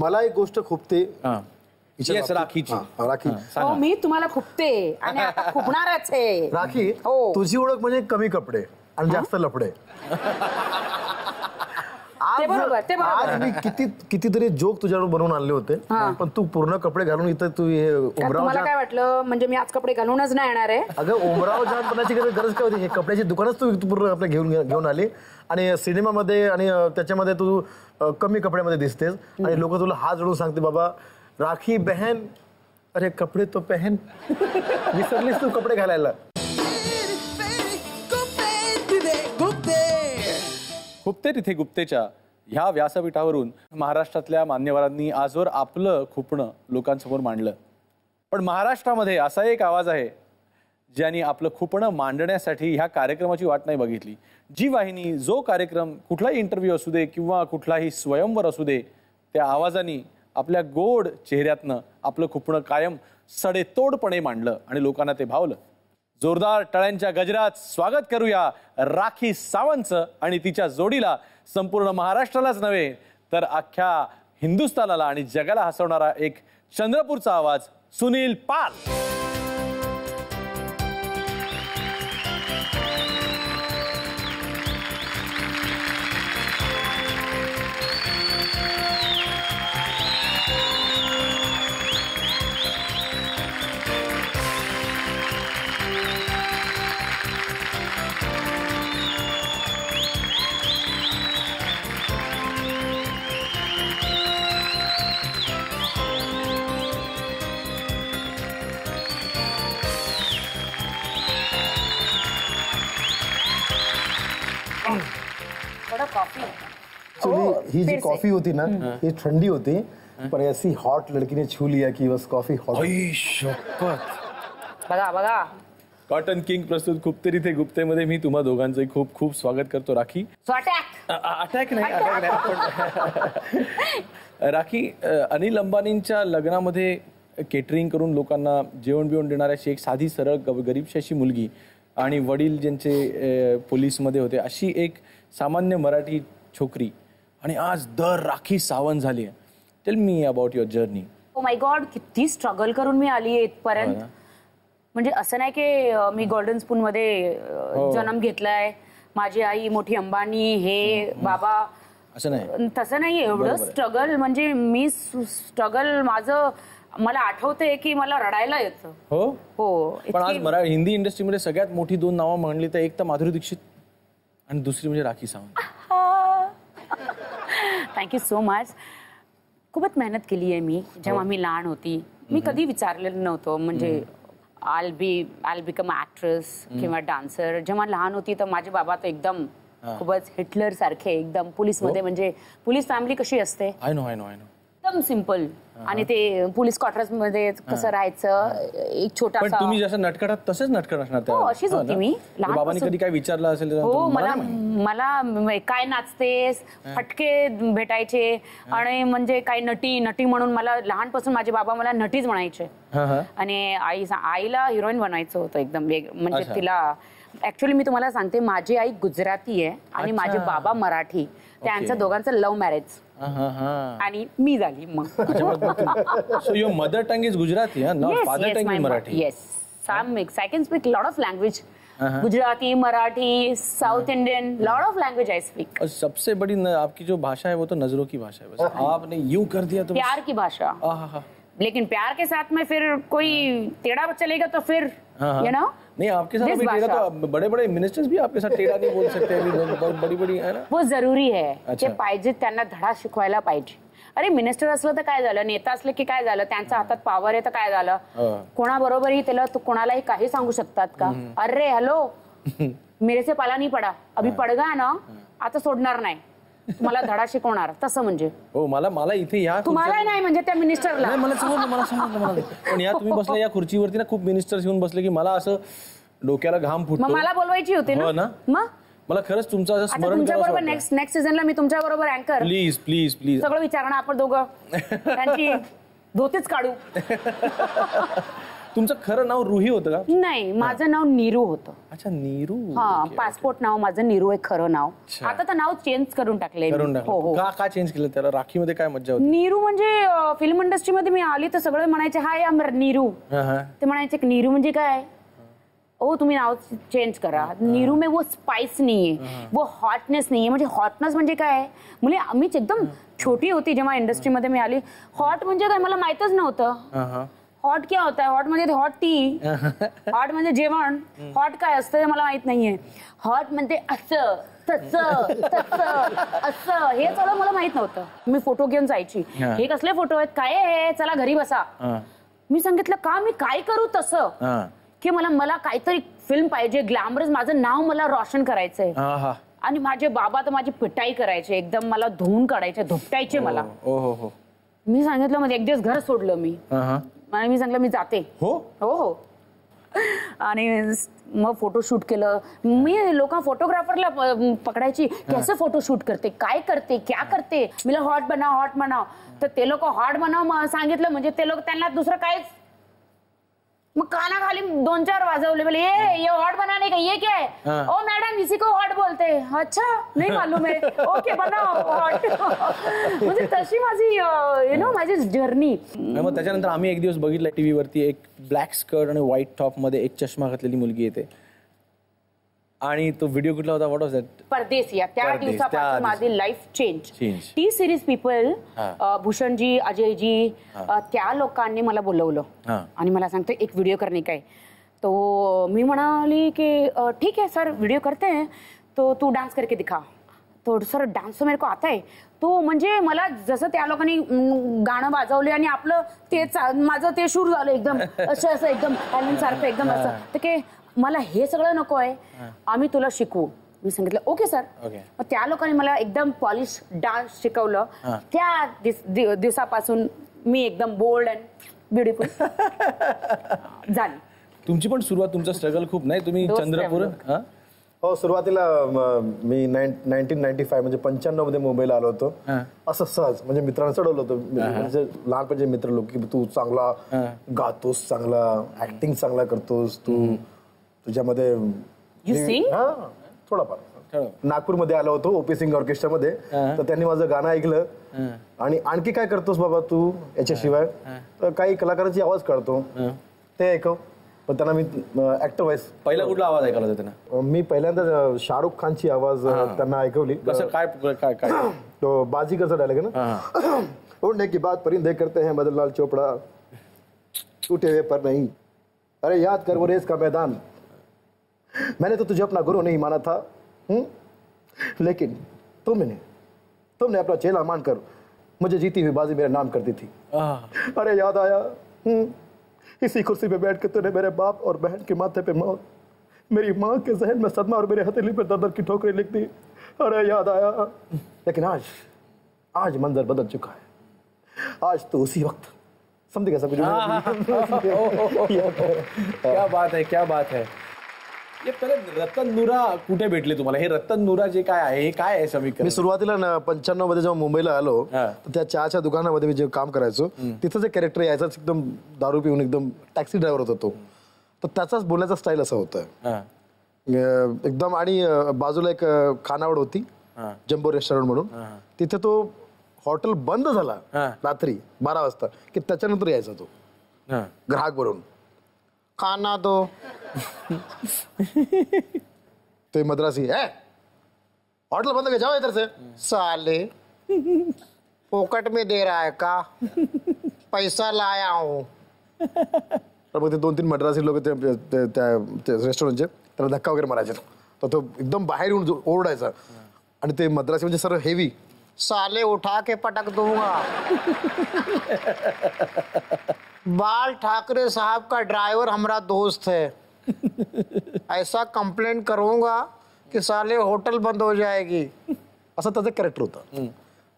मला एक गोष्ट खूपते राखीची. राखी हो मी तुम्हाला खूपते आणि आता खूपणारच आहे. राखी हो. तुझी ओळख म्हणजे कमी कपडे आणि जास्त लफडे. ते बरोबर, ते बरोबर. आज मी कितीतरी जोक तुझ्यावर बनवून आणले होते, पण तू पूर्ण कपडे घालून इथं तू हे तुम्हाला काय वाटलं म्हणजे मी आज कपडे घालूनच नाही येणार आहे? अगं उमराव जानपणाची गरज काय होती? हे कपड्याची दुकानच तू पूर्ण आपल्या घेऊन आली आणि सिनेमामध्ये आणि त्याच्यामध्ये तू कमी कपड्यामध्ये दिसतेस आणि लोक तुला हात जोडून सांगते बाबा राखी बहन अरे कपडे तो पहन. विसरलीस तू कपडे घालायला. गुप्ते तिथे गुप्तेच्या ह्या व्यासपीठावरून महाराष्ट्रातल्या मान्यवरांनी आजवर आपलं खुपणं लोकांसमोर मांडलं. पण महाराष्ट्रामध्ये असा एक आवाज आहे ज्यांनी आपलं खुपणं मांडण्यासाठी ह्या कार्यक्रमाची वाट नाही बघितली. जी वाहिनी जो कार्यक्रम कुठलाही इंटरव्ह्यू असू दे किंवा कुठलाही स्वयंवर असू दे त्या आवाजाने आपल्या गोड चेहऱ्यातनं आपलं खुपणं कायम सडेतोडपणे मांडलं आणि लोकांना ते भावलं. जोरदार टाळ्यांच्या गजरात स्वागत करूया राखी सावंतचं आणि तिच्या जोडीला. संपूर्ण महाराष्ट्रालाच नव्हे तर अख्ख्या हिंदुस्थानाला आणि जगाला हसवणारा एक चंद्रपूरचा आवाज सुनील पाल. ही जी कॉफी होती ना ही ठंडी होती पर ऐसी हॉट लड़की ने छू लिया की बस कॉफी हॉट. बघा बघा कॉटन किंग प्रस्तुत गुप्ते तिथे गुप्तेमध्ये मी तुम्हा दोघांचं खूप खूप स्वागत करतो. राखी अटॅक नाही राखी अनिल अंबानींच्या लग्नामध्ये केटरिंग करून लोकांना जेवण बिवण देणारी अशी एक साधी सरळ गरीबशी अशी मुलगी आणि वडील ज्यांचे पोलीसमध्ये होते अशी एक सामान्य मराठी छोकरी आणि आज राखी सावंत झाली आहे. Tell me about your journey. Oh my God किती स्ट्रगल करून मी आली आहे इथपर्यंत. म्हणजे असं नाही की मी गोल्डन स्पून मध्ये जन्म घेतलाय. माझी आई मोठी अंबानी हे बाबा असं नाही तसं नाही. एवढं स्ट्रगल म्हणजे मी स्ट्रगल माझं मला आठवतंय की मला रडायला येतं. हो हो. पण आज हिंदी इंडस्ट्रीमध्ये सगळ्यात मोठी दोन नावं म्हणली तर एक तर माधुरी दीक्षित आणि दुसरी म्हणजे Rakhi Sawant. Thank you so much. खूपच मेहनत केली आहे मी. जेव्हा मी लहान होती मी कधी विचारलेलं नव्हतं म्हणजे आल बिकम ॲक्ट्रेस किंवा डान्सर. जेव्हा लहान होती तर माझे बाबा तर एकदम खूपच हिटलर सारखे एकदम पोलीसमध्ये म्हणजे पोलीस फॅमिली कशी असते आय नो एकदम सिम्पल आणि ते पोलीस क्वार्टर्स मध्ये कसं राहायचं एक छोटा. पण तुम्ही जसं नटखट तसंच नटखट असणार त्या. अशीच होती मी लहान. बाबांनी कधी काय विचारलं असेल? हो मला काय नाचतेस फटके भेटायचे आणि म्हणजे काय नटी म्हणून मला लहानपासून माझे बाबा मला नटीच म्हणायचे आणि आईला हिरोईन बनायचं होतं एकदम म्हणजे तिला. ऍक्च्युअली मी तुम्हाला सांगते माझी आई गुजराती आहे आणि माझे बाबा मराठी. त्यांचं दोघांचं लव्ह मॅरेज आणि मी झाली मग. So your mother tongue is Gujarati father tongue is Marathi. Yes some mix. I can speak lot of language. Gujarati Marathi south Indian lot of language I speak. सबसे बड़ी आपकी जो भाषा है वो तो नजरों की भाषा है. बस आपने यूं कर दिया तो प्यार की भाषा. लेकिन प्यार के साथ में फिर कोई टेढ़ा चलेगा तो फिर यू नो. नहीं आपके साथ भी टेढ़ा तो बड़े बड़े मिनिस्टर्स भी आपके साथ टेढ़ा नहीं बोल सकते अभी. बड़ी बड़ी है ना. वो जरुरी है ते पाहिजे त्यांना धडा शिकवायला पाहिजे. अरे मिनिस्टर असलं तर काय झालं नेता असलं की काय झालं त्यांच्या हातात पॉवर आहे तर काय झालं. कोणाबरोबरही त्याला कोणालाही काही सांगू शकतात का. अरे हॅलो मेरे से पाला नहीं पडा अभी पडगा ना आता सोडणार नाही तुम्हाला धडा शिकवणार तसं म्हणजे. हो मला इथे या तुम्हाला नाही म्हणजे त्या मिनिस्टरला. मला समजलं. पण या तुम्ही बसले या खुर्चीवरती ना खूप मिनिस्टर्स येऊन बसले की मला असं डोक्याला घाम फुटतो. मला बोलवायची होती ना मग. मला खरंच तुमचं असं स्मरण तुमच्या बरोबर नेक्स्ट सीझनला मी तुमच्या बरोबर अँकर. प्लीज प्लीज प्लीज सगळं विचारणं आपण दोघं त्यांची धोतीच काढू. तुमचं खरं नाव रुही होतं का? नाही, माझं नाव नीरू होतं. अच्छा, नीरू. हा, पासपोर्ट नाव माझं नीरू आहे, खरं नाव. आता तर नाव चेंज करून टाकलंय. हो हो. का चेंज केलं त्याला? राखीमध्ये काय मज्जा होती? नीरू म्हणजे फिल्म इंडस्ट्रीमध्ये मी आली तर सगळे म्हणायचे हाय आम नीरू. ते म्हणायचे की नीरू म्हणजे काय? ओ तुम्ही नाव चेंज करा. नीरू में वो स्पाइस नहीं है, वो हॉटनेस नहीं है. म्हणजे हॉटनेस म्हणजे काय? म्हणजे मीच एकदम छोटी होती जेव्हा इंडस्ट्रीमध्ये मी आली. हॉट म्हणजे काय मला माहितच नव्हतं. हॉट क्या होता है? हॉट म्हणजे हॉट टी. हॉट म्हणजे जेवण. हॉट काय असतं ते मला माहित नाहीये. हॉट म्हणजे असं तसं असं हे सगळं मला माहित नव्हतं. मी फोटो घेऊन जायची. हे कसले फोटो आहेत? काय आहे? चला घरी बसा. मी सांगितलं का मी काय करू तसं की मला काहीतरी फिल्म पाहिजे, ग्लॅमरस, माझं नाव मला रोशन करायचंय. आणि माझे बाबा तर माझी पिटाई करायचे, एकदम मला धुवून काढायचे, धुपटायचे मला. मी सांगितलं मध्ये एक दिवस घर सोडलं मी. आणि मी सांगितलं मी जाते. हो हो हो. आणि मग फोटो शूट केलं मी. लोक फोटोग्राफरला पकडायची, कैसे फोटो शूट करते, काय करते, क्या करते. मी हॉट बनाव. तर ते लोक हॉट बनाव सांगितलं म्हणजे ते लोक त्यांना दुसरं काहीच. मग कानाखाली 2-4 वाजवले. बोले ये हॉट बनाने का, ये क्या है? ओ मैडम इसी को हॉट बोलते. अच्छा नहीं मालूम है. ओके बनाओ हॉट. म्हणजे तशी माझी माझी जर्नी. मग त्याच्यानंतर आम्ही एक दिवस बघितलं टीव्हीवरती, एक ब्लॅक स्कर्ट आणि व्हाईट टॉप मध्ये एक चष्मा घातलेली मुलगी येते. आणि तो व्हिडिओ कुठला होता? What was that? परदेसिया. त्या दिवसापासून माझी life change. T Series people, Bhushanji, Ajayji, त्या लोकांनी मला बोलवलं आणि मला सांगते एक व्हिडिओ करणे काय. तो मी म्हणाली की ठीक है सर व्हिडिओ करते हैं, तो तू डान्स करके दिखा. तो सर डान्स तो मेरे को आता है. तो म्हणजे मला जसं त्या लोकांनी गाणं वाजवले आणि आपलं ते माझं ते शूर झालं एकदम असं एकदम ॲलन सारखं एकदम असं. तर की मला हे सगळं नको आहे, आम्ही तुला शिकवू. मी सांगितलं ओके सर. मग त्या लोकांनी मला एकदम पॉलिश डान्स शिकवलं. त्या दिवसापासून मी एकदम बोल्ड अँड ब्युटिफुल झाली. तुमची पण सुरुवात, तुमचं स्ट्रगल खूप नाही. तुम्ही चंद्रपूर. हो, सुरुवातीला मी 1995 म्हणजे 95 मध्ये मुंबईला आलो होतो. असं सहज म्हणजे मित्रांना चढवलं होतं. म्हणजे लहानपणचे मित्र लोक की तू चांगला गातोस, चांगला ऍक्टिंग चांगला करतोस, तू तुझ्यामध्ये थोडाफार. नागपूरमध्ये आलो होतो ओपी सिंग ऑर्केस्ट्रामध्ये. तर त्यांनी माझं गाणं ऐकलं आणि आणखी काय करतोस बाबा तू याच्याशिवाय, तर काही कलाकारांची आवाज काढतो ते ऐकव. पण त्यांना मी ऍक्टर व्हायस. पहिला कुठला आवाज ऐकला होता त्यांना? मी पहिल्यांदा शाहरुख खानची आवाज त्यांना ऐकवली. कसं काय काय काय? तो बाजीगरचा डायलॉग आहे ना, उड़ने की बात परिंदे करते हैं मदन लाल चोपड़ा, टूटे हुए पर नहीं, अरे याद कर वो रेस का मैदान, मैंने तो तुझे अपना गुरु नहीं माना था, लेकिन तुमने अपना चेला मानकर मुझे जीती हुई बाजी मेरा नाम करती थी. अरे याद आया, इसी कुर्सी पे बैठ के तूने मेरे बाप और बहन के माथे पे मौत, मेरी माँ के जहन में सदमा और मेरे हथेली पे दर्द की ठोकरें लिख दी. अरे याद आया. लेकिन आज मंजर बदल चुका है. आज तो उसी वक्त समझ कैसा कुछ. क्या बात है, क्या बात है. हे पहिले रतन नुरा कुठे भेटले तुम्हाला? हे रतन नुरा जे काय आहे हे काय आहे समीकरण? मी सुरुवातीला 95 मध्ये जेव्हा मुंबईला आलो तर त्या चहाच्या दुकानामध्ये मी जे काम करायचो तिथं जे कॅरेक्टर यायचं एकदम दारू पिऊन एकदम टॅक्सी ड्रायव्हर होता तो. तर त्याचाच बोलण्याचा स्टाईल असा होता एकदम. आणि बाजूला एक खानावळ होती जम्बो रेस्टॉरंट म्हणून. तिथे तो हॉटेल बंद झाला रात्री 12 वाजता की त्याच्यानंतर यायचा तो ग्राहक बनून, खाना दो. ते मद्रासी है, होटल बंद कर जाओ इधर से. साले पोकट में दे रहा है का, पैसा लाया हूं. तर मग ते 2-3 मद्रासी लोक त्या रेस्टॉरंटचे त्याला धक्का वगैरे मारायचे. तर तो एकदम बाहेर येऊन ओरडायचा. आणि ते मद्रासी म्हणजे सर्व हेवी, साले उठा के पटक दूंगा. बाल ठाकरे साहब का ड्राइवर हमारा दोस्त है, ऐसा कंप्लेंट करूंगा की साले होटल बंद हो जाएगी. असं त्याचं कॅरेक्टर होतं.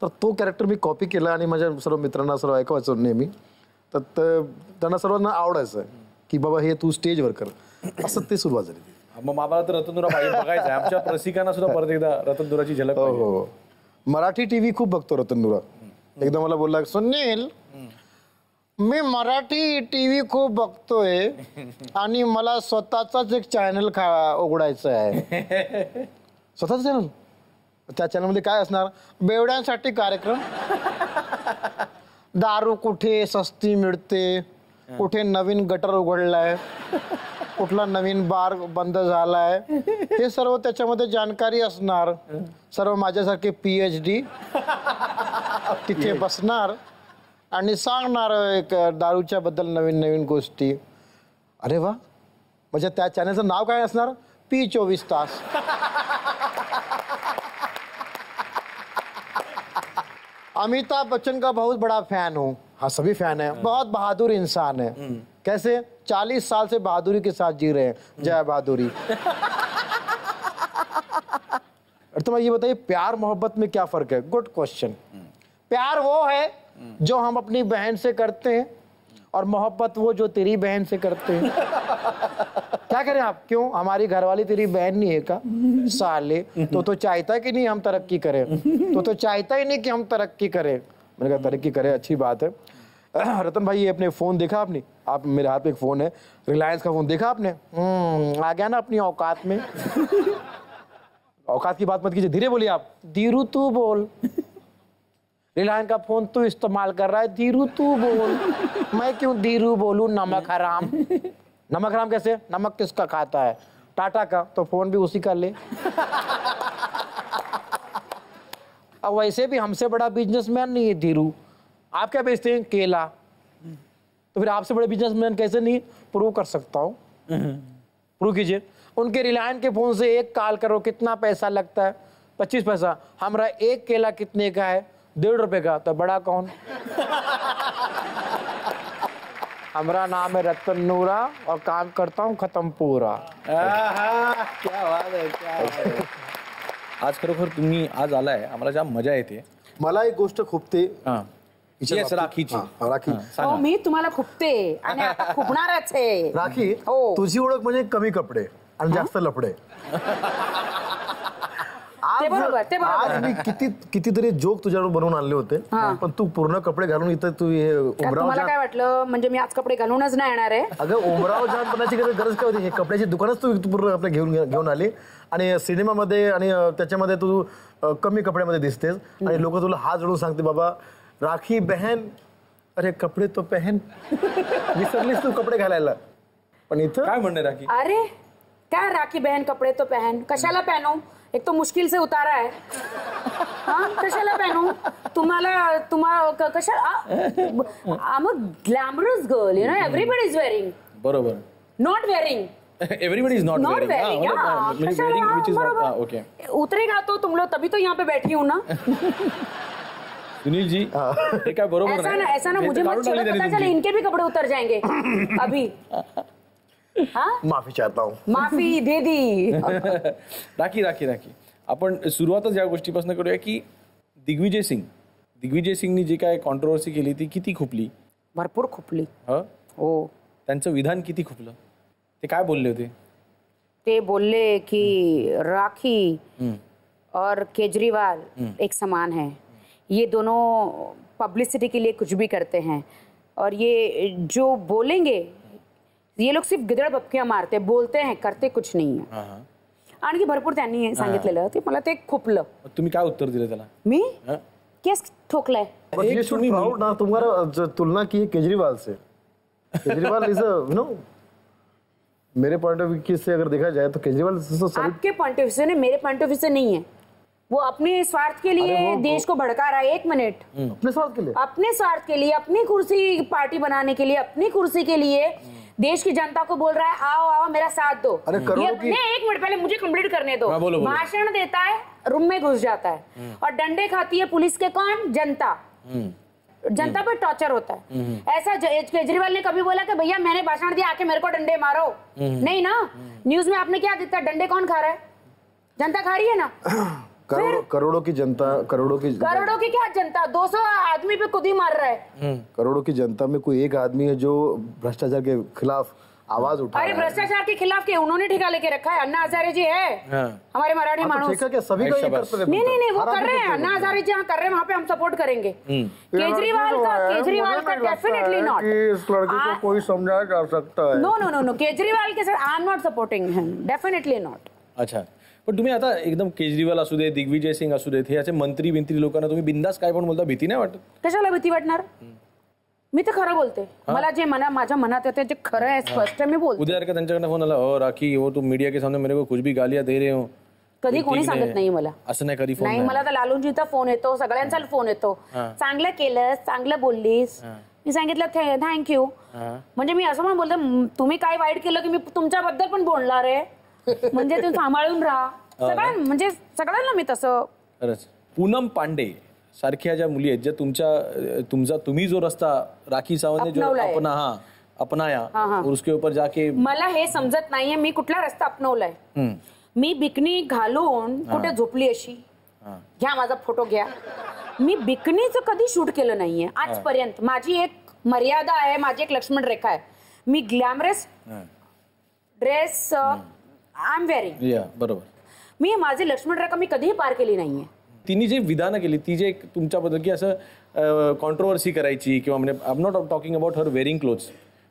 तर तो कॅरेक्टर मी कॉपी केला आणि माझ्या सर्व मित्रांना सर्व ऐकवायचो नेहमी. तर त्यांना सर्वांना आवडायचं की बाबा हे तू स्टेजवर कर. असं ते सुरुवात झाली. मग आम्हाला तर रतन नुरा बघायचं आहे. आमच्या रसिकांना सुद्धा परत एकदा रतन नुराची झलक. हो, मराठी टीव्ही खूप बघतो रतन नुरा. एकदा मला बोलला सुनील मी मराठी टीव्ही खूप बघतोय आणि मला स्वतःचाच एक चॅनल उघडायचं आहे. स्वतःच चॅनल? त्या चॅनलमध्ये काय असणार? बेवड्यांसाठी कार्यक्रम, दारू कुठे स्वस्ती मिळते, कुठे नवीन गटर उघडलाय, कुठला नवीन बार बंद झालाय, हे सर्व त्याच्यामध्ये जानकारी असणार. सर्व माझ्यासारखे PhD तिथे बसणार आणि सांगणार एक दारूच्या बद्दल नवीन नवीन गोष्टी. अरे वा, म्हणजे त्या चॅनलचं नाव काय असणार? P24 तास. अमिताभ बच्चन का बहुत बड़ा फैन हूँ. हाँ, सभी फैन है. बहुत बहादुर इंसान है. कैसे? 40 साल से बहादुरी के साथ जी रहे हैं. जय बहादुरी. तो मैं ये बताइए, प्यार मोहब्बत में क्या फर्क है? Good question. प्यार वो है जो हम अपनी बहन से करते हैं और मोहब्बत वो जो तेरी बहन से करते हैं. क्या करें आप? क्यों? हमारी घरवाली तेरी बहन नहीं है का? साले, तो चाहता है कि नहीं हम तरक्की करें? तो चाहता ही नहीं कि हम तरक्की करें. मैंने कहा तरक्की करें, अच्छी बात है. रतन भाई, ये अपने फोन देखा आपने? आप, मेरे हाथ में एक फोन है, रिलायंस का फोन देखा आपने? आ गया ना अपनी औकात में. औकात की बात मत कीजिए, धीरे बोलिए आप. धीरू तू बोल. रिलायंस का फोन तू इस्तेमाल कर रहा है, धीरू तू बोल. मैं क्यों धीरू बोलूं? नमक हराम. नमक हराम कैसे? नमक किसका खाता है? टाटा का. तो फोन भी उसी का ले. अब वैसे भी हमसे बड़ा बिजनेसमैन नहीं है धीरू. आप क्या बेचते हैं? केला. तो फिर आपसे बड़े बिजनेसमैन कैसे नहीं? प्रूव कर सकता हूँ. प्रूव कीजिए. उनके रिलायंस के फोन से एक कॉल करो, कितना पैसा लगता है? 25 पैसा. हमारा एक केला कितने का है? 1.5 रुपए का. तो बड़ा कौन? हमारा नाम है रतन नूरा और काम करता हूँ खत्म पूरा. क्या बात आहे, क्या बात आहे. आज खरोखर तुम्ही आज आलाय, आम्हाला जाम मजा येते. मला एक गोष्ट खूपते. Yes, राखीची. राखी. हो, मी तुम्हाला खुपते आणि आता खुपणारच आहे. राखी, हो. तुझी ओळख म्हणजे कमी कपडे आणि जास्त लफडे. ते बरोबर, ते बरोबर. आज मी कितीतरी जोक तुझ्यावर बनवून आणले होते, पण तू पूर्ण कपडे घालून इथं तू हे का उमराव तुम्हाला जान. काय वाटलं म्हणजे मी आज कपडे घालूनच नाही येणार आहे? अगं, उमराव जानपणाची गरज काय होती? हे कपड्याची दुकानच तू पूर्ण आपल्या घेऊन आली आणि सिनेमामध्ये आणि त्याच्यामध्ये तू कमी कपड्यामध्ये दिसतेस आणि लोक तुला हात जोडून सांगते, बाबा राखी बहन, अरे कपडे तो पहन. विसरलीस तू कपडे घालायला. पण इथं काय म्हणणे राखी? अरे क्या राखी बहन कपड़े तो पहन, कशाला पहनू? एक तो मुश्किल से उतारा है. हाँ, कशाला पहनू? तुम्हाला कशाला? I'm a glamorous girl, you know, everybody is wearing. बरोबर. Not wearing. Everybody is not wearing. wearing. हाँ, म्हणजे wearing which is not. Okay. उतरेगा तो तुम लोग, तभी तो यहाँ पे बैठी हूँ ना. सुनील जी, हे काय बरोबर ऐसा ना मुझे मत चलो, पता चले इनके भी कपड़े उतर जाएंगे अभी. हाँ, माफी चाहता हूँ. माफी दे दी. राखी राखी राखी आपण सुरुवातच या गोष्टीपासून करूया की दिग्विजय सिंगनी जी काय कॉन्ट्रोवर्सी केली ती किती खुपली? भरपूर खुपली. हो, त्यांचं विधान किती खुपलं? ते काय बोलले होते? ते बोलले की राखी और केजरीवाल एक समान है, ये दोनों पब्लिसिटी के लिए कुछ भी करते हैं और ये जो बोलेंगे ये लोग सिर्फ गिदड़ बपक्या मारते, बोलते हैं, करते कुछ नहीं है. आणखी भरपूर त्यांनी सांगितलेलं ते मला ते खुपलं. तुम्ही काय उत्तर दिलं त्याला? मी केस ठोकलाय. But you should be proud ना. तुम्हारा तुलना की है केजरीवाल से. केजरीवाल इज नो, मेरे पॉइंट ऑफ व्यू से अगर देखा जाए तो केजरीवाल आपके पॉइंट ऑफ व्यू से नहीं, मेरे पॉइंट ऑफ व्यू से नहीं है. वो अपने स्वार्थ के लिए देश को भड़का रहा है. 1 मिनट. अपने स्वार्थ के लिए, अपने स्वार्थ के लिए, अपनी कुर्सी पार्टी बनाने के लिए, अपनी कुर्सी के लिए देश की जनता को बोल रहा है आओ आओ मेरा साथ दो. अरे करोड़ों की. 1 मिनट पहले मुझे कंप्लीट करने दो. बोलो. भाषण देता है, रूम में घुस जाता है और डंडे खाती है पुलिस के. कौन? जनता. जनता पर टॉर्चर होता है. ऐसा केजरीवाल ने कभी बोला कि भैया मैंने भाषण दिया, आके मेरे को डंडे मारो? नहीं ना. न्यूज में आपने क्या दिखता? डंडे कौन खा रहा है? जनता खा रही है ना. करोड़ों की जनता, करोड़ों की क्या जनता? 200 आदमी पे खुद ही मार रहा है. करोड़ों की जनता में कोई एक आदमी है जो भ्रष्टाचार के खिलाफ आवाज उठा अरे भ्रष्टाचार के खिलाफ के उन्होंने ठेका लेके रखा है, अन्ना हजारे जी है हमारे मराठी मानुस। ठेका क्या सभी का ये करते हैं? नहीं वो कर रहे हैं, अन्ना हजारे जी हाँ कर रहे हैं, वहाँ पे हम सपोर्ट करेंगे। केजरीवाल का डेफिनेटली नॉट, इस लड़की को कोई समझाया जा सकता है। नो केजरीवाल के साथ I am not supporting him, definitely not. अच्छा, पण तुम्ही आता एकदम केजरीवाल असू दे, दिग्विजय सिंग असू देत, हे असे मंत्री बिंत्री लोकांना तुम्ही बिंदास काय पण बोलता, भीती नाही वाटत? कशाला भीती वाटणार? मी तर खरं बोलते, मला जे माझ्या मनात येते जे खरं आहे, स्पष्ट आहे, मी बोलते। उद्या का त्यांच्याकडनं फोन आला, हो राखी वो तुम मीडिया के सामने मेरे को कुछ भी गालियां दे रहे हो, कधी कोणी सांगत नाही मला, असं नाही कधी फोन नाही मला तर लालूंजीचा फोन येतो, सगळ्यांचा फोन येतो, चांगलं केलंस, चांगलं बोललीस, मी सांगितलं थँक्यू, म्हणजे मी असं पण बोलते तुम्ही काय वाईट केलं की मी तुमच्याबद्दल पण बोलणार आहे, म्हणजे तुम्ही सांभाळून राहा, म्हणजे सगळ्यांना मी तसं। खरंच पूनम पांडे सारख्या ज्या मुली आहेत, ज्या तुम्ही जो रस्ता राखी सावंत ने जो अपनाया और उसके ऊपर जाके, मला हे समजत नाहीये मी कुठला रस्ता अपनवलाय। मी बिकनी घालून कुठे झोपली अशी, घ्या माझा फोटो घ्या, मी बिकनीचं कधी शूट केलं नाहीये आजपर्यंत। माझी एक मर्यादा आहे, माझी एक लक्ष्मण रेखा आहे, मी glamorous dress I am wearing, बरोबर, मी माझी लक्ष्मण रेखा मी कधीही पार केली नाहीये। तिने जे विधानं केली, ती जे तुमच्याबद्दल की असं कॉन्ट्रोवर्सी करायची किंवा म्हणजे I am not talking about her wearing clothes,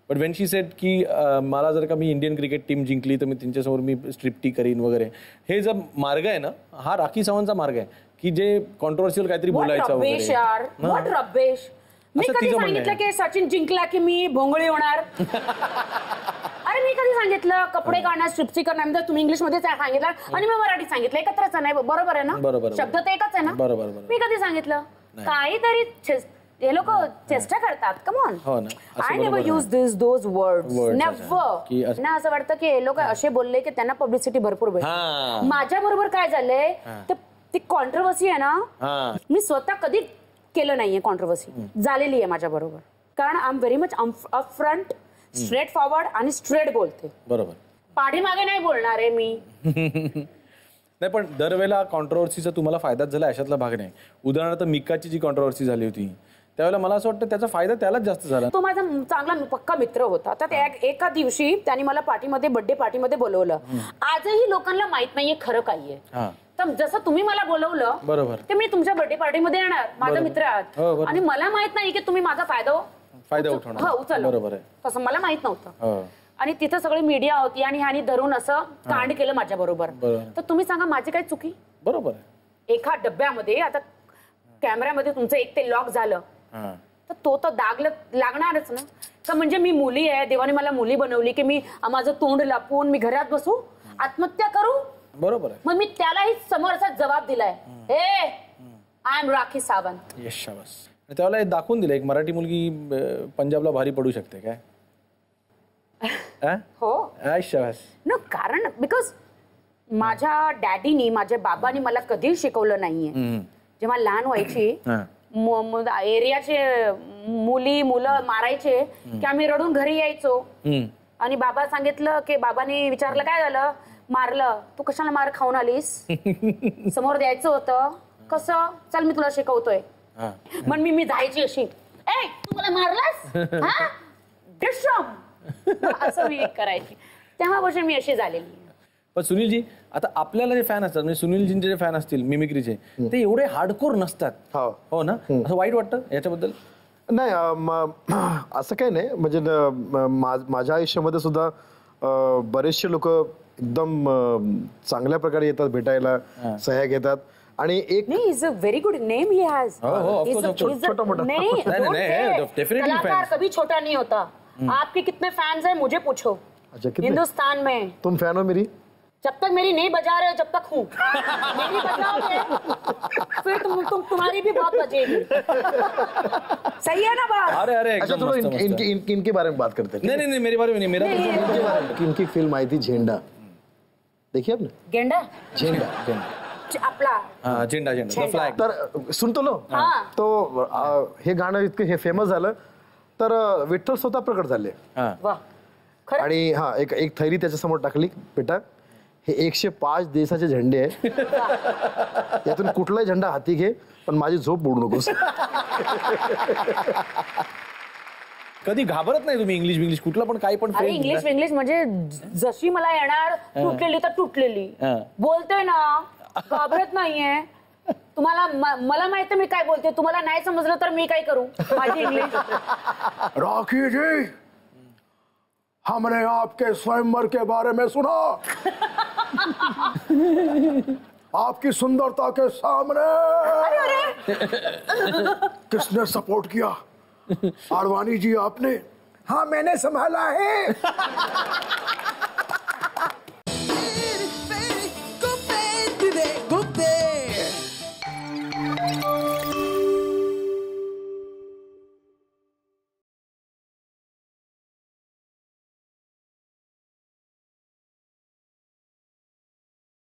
but Wien she sed की मला जर का मी इंडियन क्रिकेट टीम जिंकली तर मी त्यांच्यासमोर मी स्ट्रिप्टी करीन वगैरे, हे जो मार्ग आहे ना, हा राखी सावंतचा मार्ग आहे की जे कॉन्ट्रोवर्शियल काहीतरी बोलायचं वगैरे। व्हॉट रबेश, मी कधी सांगितलं की सचिन जिंकला की मी भोंगळी होणार? अरे मी कधी सांगितलं कपडे काढणार, स्ट्रिप्सी करणार? तुम्ही इंग्लिश मध्ये सांगितलं आणि मी मराठीत सांगितलं, एकत्रच नाही, बरोबर आहे ना? बरोबर, शब्द तर एकच आहे ना? बरोबर, मी कधी सांगितलं? काहीतरी हे लोक चेष्टा करतात, come on, I never use those words, never. ना असं वाटतं की हे लोक असे बोलले की त्यांना पब्लिसिटी भरपूर भेटते। माझ्या बरोबर काय झालंय, ती कॉन्ट्रोवर्सी आहे ना, मी स्वतः कधी केलं नाहीये कॉन्ट्रोवर्सी, झालेली आहे माझ्या बरोबर, कारण I am very much upfront, straight forward आणि स्ट्रेट बोलते, बरोबर, पाठीमागे नाही बोलणार आहे मी। नाही पण दरवेळेला कॉन्ट्रोवर्सीचा तुम्हाला फायदाच झाला अशातला भाग नाही। उदाहरणार्थ मिकाची जी कॉन्ट्रोवर्सी झाली होती त्यावेळेला मला असं वाटतं त्याचा फायदा त्यालाच जास्त झाला। तो माझा चांगला पक्का मित्र होता, तर एका दिवशी त्यांनी मला पार्टीमध्ये, बर्थडे पार्टीमध्ये बोलवलं। आजही लोकांना माहित नाहीये खरं काय आहे, तर जसं तुम्ही मला बोलवलं बरोबर ते मी तुमच्या बर्थडे पार्टीमध्ये येणार, माझा मित्र आहात आणि मला माहित नाही की तुम्ही माझा फायदा उचलला, बरोबर आहे, तसं मला माहित नव्हतं। आणि तिथं सगळी मीडिया होती आणि ह्यानी धरून असं कांड केलं माझ्या बरोबर, तर तुम्ही सांगा माझी काय चुकी? बरोबर आहे। एका डब्यामध्ये आता कॅमेऱ्यामध्ये तुमचं एक ते लॉक झालं तर तो तर दाग लागणारच ना, का म्हणजे मी मुली आहे, देवाने मला मुली बनवली की मी माझं तोंड लपवून मी घरात बसू, आत्महत्या करू? बरोबर आहे। मग मी त्यालाही समोरचा जबाब दिलाय, हे I am Rakhi Sawant. Yes शाबास। त्यावेळेला दाखवून दिलं एक मराठी मुलगी पंजाबला भारी पडू शकते काय? हो शाबास। न कारण बिकॉज माझ्या डॅडीनी, माझ्या बाबांनी मला कधीच शिकवलं नाहीये। जेव्हा लहान व्हायची एरियाचे मुलं मारायचे की आम्ही रडून घरी यायचो आणि बाबा सांगितलं की बाबांनी विचारलं काय झालं, मारलं, तू कशाला मार खाऊन आलीस? समोर द्यायचं होतं, कसं, चल मी तुला शिकवतोय, मग मी जायची अशी, ए तू मला मारलास, असं मी करायची, तेव्हापासून मी अशी झालेली। पण सुनीलजी आता आपल्याला जे फॅन असतात म्हणजे सुनीलजींचे जे फॅन असतील मिमिक्रीचे ते एवढे हार्डकोर नसतात, हो ना? असं वाईट वाटतं याच्याबद्दल? नाही असं काही नाही, म्हणजे माझ्या आयुष्यामध्ये सुद्धा बरेचसे लोक एकदम चांगल्या प्रकारे येतात भेटायला, सह्या घेतात आणि एक नहीं is a very good name he has, छोटा मोटा नहीं कभी छोटा नहीं होता। आपके कितने फैंस हैं मुझे पूछो। अच्छा, कितने? हिंदुस्तान में। तुम फैन हो मेरी? जब तक मेरी नहीं बजा रहे हो जब तक हूँ, मेरी बजाओगे फिर तुम्हारी भी बहुत बजेगी। सही है ना बात? अरे अच्छा चलो इनके बारे में बात करते हैं। नहीं मेरे बारे में नहीं, मेरा इनकी फिल्म आई थी झेंडा, देखिए आपने? गेंडा झेंडा आपला झेंडा द फ्लॅग। तर सुन तो लो, तो हे गाणं इतकं हे फेमस झालं तर विठ्ठल स्वतः प्रकट झाले आणि एक थैली त्याच्या समोर टाकली, बेटा हे 105 देशाचे झेंडे आहे, यातून कुठलाही झेंडा हाती घे पण माझी झोप मोडू नकोस। कधी घाबरत नाही तुम्ही इंग्लिश कुठलं पण काही पण अरे phrase इंग्लिश इंग्लिश म्हणजे जशी मला येणार तुटलेली तर तुटलेली हा. बोलते ना, घाबरत नाहीये. तुम्हाला मला माहिती मी काय बोलते, तुम्हाला नाही समजलं तर मी काय करू. माझी इंग्लिश राखी जी, हमने आपके स्वयंवर के बारे में सुना. आपकी सुंदरता के सामने किसने सपोर्ट किया? आडवाणी जी आपने. हाँ मैंने संभाला है.